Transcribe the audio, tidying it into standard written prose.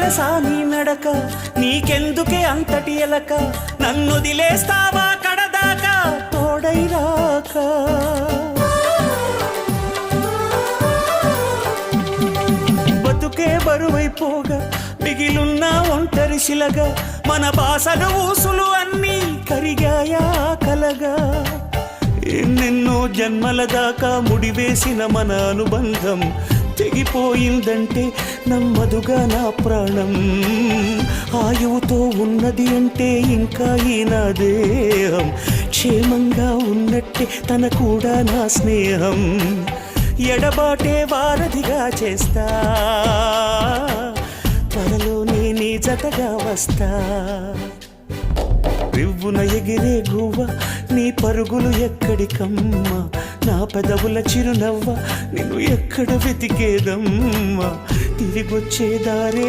తెలుసా నీ నడక, నీకెందుకే అంతటి ఎలక, నన్నొదిలేస్తావా కడదాకా తోడై రాక. బతుకే బరువైపోగా మిగిలున్న ఒంటరి శిలగా, మన బాసలు ఊసులు అన్నీ కరిగాయా కలగా. ఎన్నెన్నో జన్మల దాకా ముడివేసిన మన అనుబంధం తెగిపోయిందంటే నమ్మదుగా నా ప్రాణం. ఆయువుతో ఉన్నది అంటే ఇంకా ఈ నా దేహం, క్షేమంగా ఉన్నట్టే తన కూడా నా స్నేహం. ఎడబాటే వారధిగా చేస్తా, త్వరలోనే నీ జతగా వస్తా. రివ్వున ఎగిరే గువ్వ నీ పరుగులు ఎక్కడికమ్మా, నా పెదవుల చిరునవ్వ నిన్ను ఎక్కడ వెతికేదమ్మా. తిరిగొచ్చే దారే